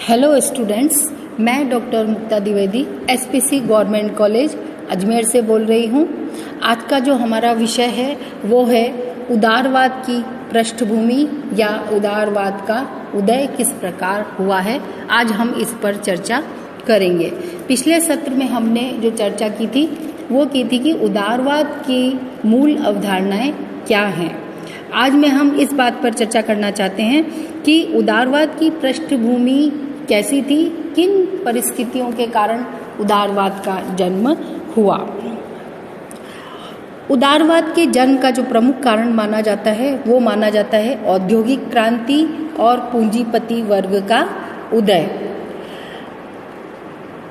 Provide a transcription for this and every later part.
Hello students, मैं doctor Mukta Dwivedi SPC government college Ajmer से बोल रही हूँ। आज का जो हमारा विषय है वो है उदारवाद की पृष्ठभूमि या उदारवाद का उदय किस प्रकार हुआ है। आज हम इस पर चर्चा करेंगे। पिछले सत्र में हमने जो चर्चा की थी वो की थी कि उदारवाद की मूल अवधारणाएं क्या हैं। आज में हम इस बात पर चर्चा करना चाहते हैं कि उदारवाद की पृष्ठभूमि कैसी थी, किन परिस्थितियों के कारण उदारवाद का जन्म हुआ। उदारवाद के जन्म का जो प्रमुख कारण माना जाता है वो माना जाता है औद्योगिक क्रांति और पूंजीपति वर्ग का उदय।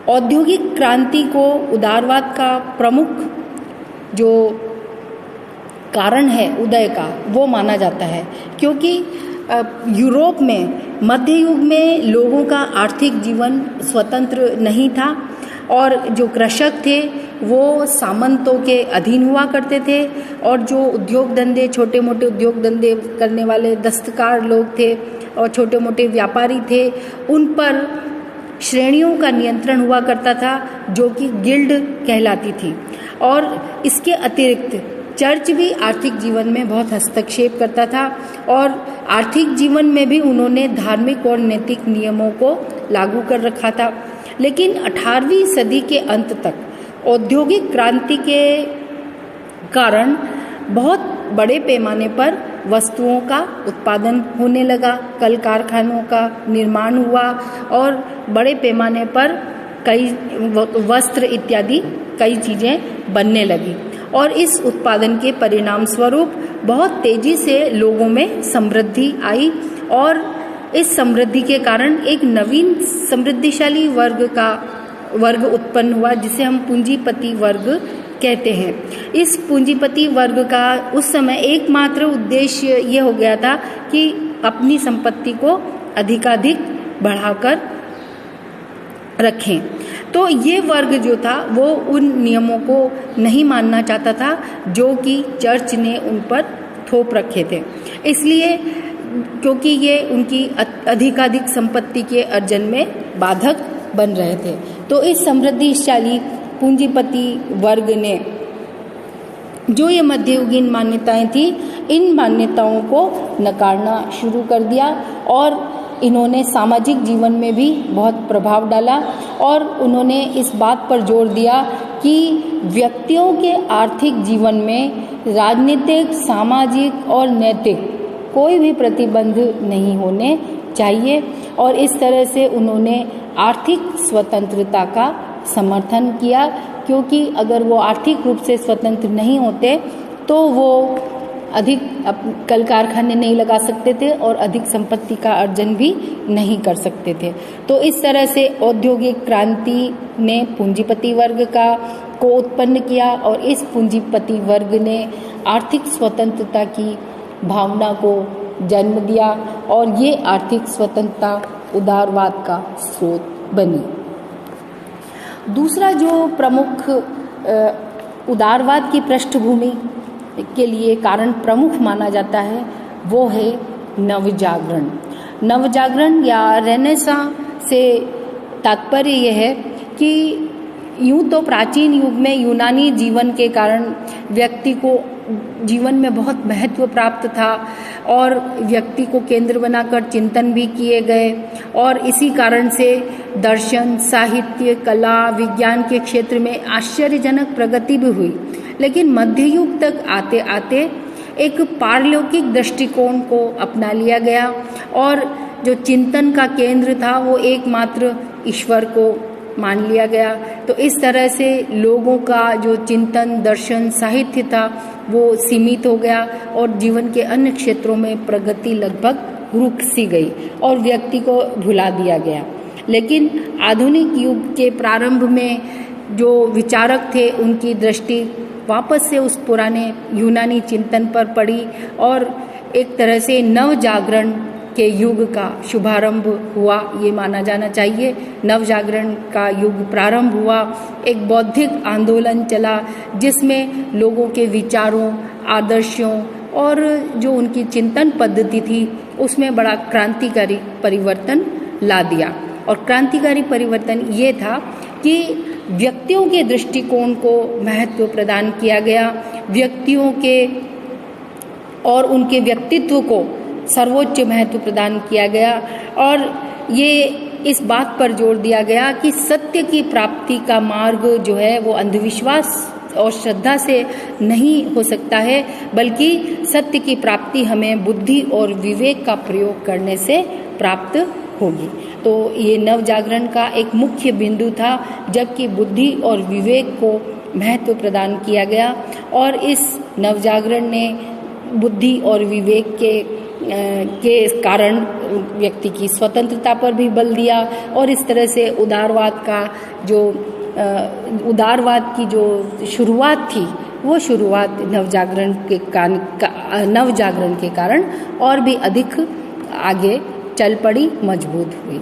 औद्योगिक क्रांति को उदारवाद का प्रमुख जो कारण है उदय का वो माना जाता है, क्योंकि यूरोप में मध्य युग में लोगों का आर्थिक जीवन स्वतंत्र नहीं था और जो कृषक थे वो सामंतों के अधीन हुआ करते थे और जो उद्योग धंधे, छोटे मोटे उद्योग धंधे करने वाले दस्तकार लोग थे और छोटे मोटे व्यापारी थे, उन पर श्रेणियों का नियंत्रण हुआ करता था जो कि गिल्ड कहलाती थी। और इसके अतिरिक्त चर्च भी आर्थिक जीवन में बहुत हस्तक्षेप करता था और आर्थिक जीवन में भी उन्होंने धार्मिक और नैतिक नियमों को लागू कर रखा था। लेकिन 18वीं सदी के अंत तक औद्योगिक क्रांति के कारण बहुत बड़े पैमाने पर वस्तुओं का उत्पादन होने लगा, कल कारखानों का निर्माण हुआ और बड़े पैमाने पर कई वस्त्र इत्यादि कई चीज़ें बनने लगी और इस उत्पादन के परिणाम स्वरूप बहुत तेजी से लोगों में समृद्धि आई और इस समृद्धि के कारण एक नवीन समृद्धिशाली वर्ग उत्पन्न हुआ जिसे हम पूंजीपति वर्ग कहते हैं। इस पूंजीपति वर्ग का उस समय एकमात्र उद्देश्य ये हो गया था कि अपनी संपत्ति को अधिकाधिक बढ़ाकर रखें। तो ये वर्ग जो था वो उन नियमों को नहीं मानना चाहता था जो कि चर्च ने उन पर थोप रखे थे, इसलिए क्योंकि ये उनकी अधिकाधिक संपत्ति के अर्जन में बाधक बन रहे थे। तो इस समृद्धिशाली पूंजीपति वर्ग ने जो ये मध्ययुगीन मान्यताएं थी, इन मान्यताओं को नकारना शुरू कर दिया और इन्होंने सामाजिक जीवन में भी बहुत प्रभाव डाला और उन्होंने इस बात पर जोर दिया कि व्यक्तियों के आर्थिक जीवन में राजनीतिक, सामाजिक और नैतिक कोई भी प्रतिबंध नहीं होने चाहिए और इस तरह से उन्होंने आर्थिक स्वतंत्रता का समर्थन किया, क्योंकि अगर वो आर्थिक रूप से स्वतंत्र नहीं होते तो वो अधिक कल कारखाने नहीं लगा सकते थे और अधिक संपत्ति का अर्जन भी नहीं कर सकते थे। तो इस तरह से औद्योगिक क्रांति ने पूंजीपति वर्ग को उत्पन्न किया और इस पूंजीपति वर्ग ने आर्थिक स्वतंत्रता की भावना को जन्म दिया और ये आर्थिक स्वतंत्रता उदारवाद का स्रोत बनी। दूसरा जो प्रमुख उदारवाद की पृष्ठभूमि के लिए कारण प्रमुख माना जाता है वो है नवजागरण। नवजागरण या रेनेसां से तात्पर्य यह है कि यूं तो प्राचीन युग में यूनानी जीवन के कारण व्यक्ति को जीवन में बहुत महत्व प्राप्त था और व्यक्ति को केंद्र बनाकर चिंतन भी किए गए और इसी कारण से दर्शन, साहित्य, कला, विज्ञान के क्षेत्र में आश्चर्यजनक प्रगति भी हुई। लेकिन मध्य युग तक आते आते एक पारलौकिक दृष्टिकोण को अपना लिया गया और जो चिंतन का केंद्र था वो एकमात्र ईश्वर को मान लिया गया। तो इस तरह से लोगों का जो चिंतन, दर्शन, साहित्य था वो सीमित हो गया और जीवन के अन्य क्षेत्रों में प्रगति लगभग रुक सी गई और व्यक्ति को भुला दिया गया। लेकिन आधुनिक युग के प्रारंभ में जो विचारक थे उनकी दृष्टि वापस से उस पुराने यूनानी चिंतन पर पड़ी और एक तरह से नव जागरण के युग का शुभारंभ हुआ, ये माना जाना चाहिए। नव जागरण का युग प्रारंभ हुआ, एक बौद्धिक आंदोलन चला जिसमें लोगों के विचारों, आदर्शों और जो उनकी चिंतन पद्धति थी उसमें बड़ा क्रांतिकारी परिवर्तन ला दिया। और क्रांतिकारी परिवर्तन ये था कि व्यक्तियों के दृष्टिकोण को महत्व प्रदान किया गया, व्यक्तियों के और उनके व्यक्तित्व को सर्वोच्च महत्व प्रदान किया गया, और ये इस बात पर जोर दिया गया कि सत्य की प्राप्ति का मार्ग जो है वो अंधविश्वास और श्रद्धा से नहीं हो सकता है, बल्कि सत्य की प्राप्ति हमें बुद्धि और विवेक का प्रयोग करने से प्राप्त होगी। तो ये नव जागरण का एक मुख्य बिंदु था, जबकि बुद्धि और विवेक को महत्व प्रदान किया गया, और इस नव जागरण ने बुद्धि और विवेक के कारण व्यक्ति की स्वतंत्रता पर भी बल दिया, और इस तरह से उदारवाद की जो शुरुआत थी वो शुरुआत नवजागरण के कारण और भी अधिक आगे चल पड़ी, मजबूत हुई।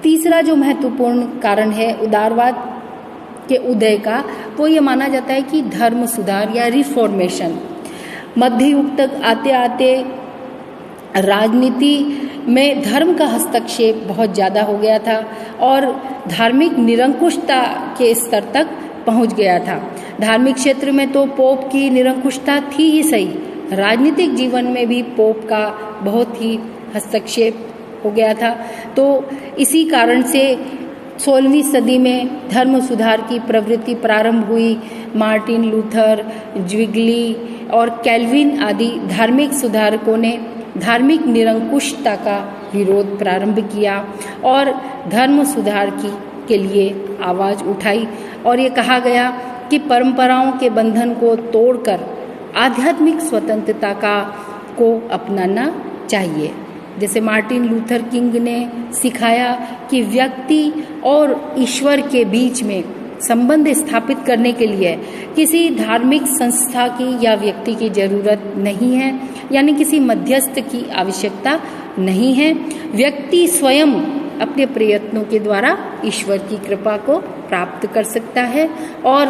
तीसरा जो महत्वपूर्ण कारण है उदारवाद के उदय का, वो ये माना जाता है कि धर्म सुधार या रिफॉर्मेशन। मध्य युग तक आते आते राजनीति में धर्म का हस्तक्षेप बहुत ज़्यादा हो गया था और धार्मिक निरंकुशता के स्तर तक पहुंच गया था। धार्मिक क्षेत्र में तो पोप की निरंकुशता थी ही सही, राजनीतिक जीवन में भी पोप का बहुत ही हस्तक्षेप हो गया था। तो इसी कारण से 16वीं सदी में धर्म सुधार की प्रवृत्ति प्रारंभ हुई। मार्टिन लूथर, ज्विगली और कैल्विन आदि धार्मिक सुधारकों ने धार्मिक निरंकुशता का विरोध प्रारंभ किया और धर्म सुधार के लिए आवाज उठाई, और ये कहा गया कि परंपराओं के बंधन को तोड़कर आध्यात्मिक स्वतंत्रता को अपनाना चाहिए। जैसे मार्टिन लूथर किंग ने सिखाया कि व्यक्ति और ईश्वर के बीच में संबंध स्थापित करने के लिए किसी धार्मिक संस्था की या व्यक्ति की जरूरत नहीं है, यानी किसी मध्यस्थ की आवश्यकता नहीं है। व्यक्ति स्वयं अपने प्रयत्नों के द्वारा ईश्वर की कृपा को प्राप्त कर सकता है, और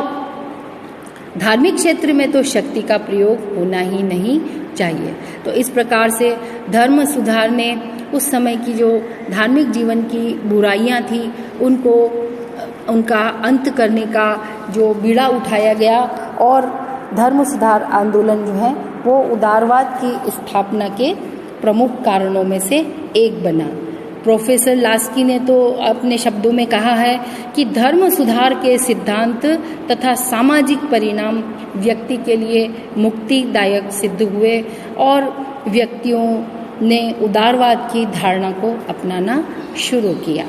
धार्मिक क्षेत्र में तो शक्ति का प्रयोग होना ही नहीं चाहिए। तो इस प्रकार से धर्म सुधार ने उस समय की जो धार्मिक जीवन की बुराइयां थी उनका अंत करने का जो बीड़ा उठाया गया, और धर्म सुधार आंदोलन जो है वो उदारवाद की स्थापना के प्रमुख कारणों में से एक बना। प्रोफेसर लास्की ने तो अपने शब्दों में कहा है कि धर्म सुधार के सिद्धांत तथा सामाजिक परिणाम व्यक्ति के लिए मुक्तिदायक सिद्ध हुए और व्यक्तियों ने उदारवाद की धारणा को अपनाना शुरू किया।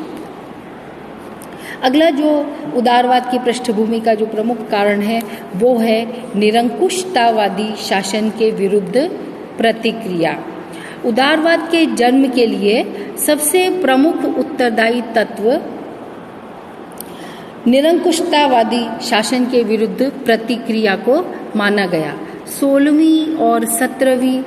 अगला जो उदारवाद की पृष्ठभूमि का जो प्रमुख कारण है वो है निरंकुशतावादी शासन के विरुद्ध प्रतिक्रिया। उदारवाद के जन्म के लिए सबसे प्रमुख उत्तरदायी तत्व निरंकुशतावादी शासन के विरुद्ध प्रतिक्रिया को माना गया। 16वीं और 17वीं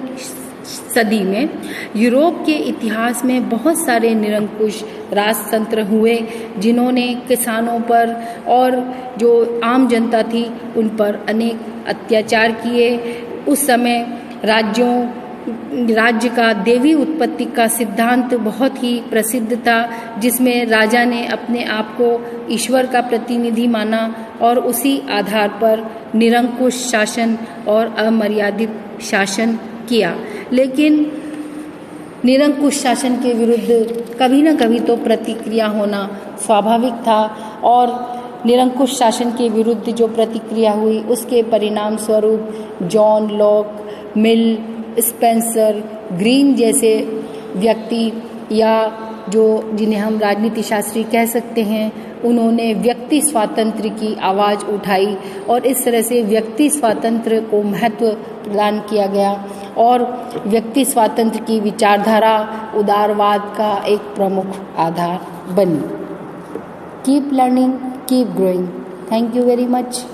सदी में यूरोप के इतिहास में बहुत सारे निरंकुश राजतंत्र हुए जिन्होंने किसानों पर और जो आम जनता थी उन पर अनेक अत्याचार किए। उस समय राज्य का देवी उत्पत्ति का सिद्धांत बहुत ही प्रसिद्ध था, जिसमें राजा ने अपने आप को ईश्वर का प्रतिनिधि माना और उसी आधार पर निरंकुश शासन और अमर्यादित शासन किया। लेकिन निरंकुश शासन के विरुद्ध कभी न कभी तो प्रतिक्रिया होना स्वाभाविक था, और निरंकुश शासन के विरुद्ध जो प्रतिक्रिया हुई उसके परिणाम स्वरूप जॉन लॉक, मिल, स्पेंसर, ग्रीन जैसे व्यक्ति या जिन्हें हम राजनीति शास्त्री कह सकते हैं, उन्होंने व्यक्ति स्वातंत्र्य की आवाज़ उठाई और इस तरह से व्यक्ति स्वातंत्र्य को महत्व प्रदान किया गया और व्यक्ति स्वातंत्र्य की विचारधारा उदारवाद का एक प्रमुख आधार बनी। Keep learning, keep growing. Thank you very much.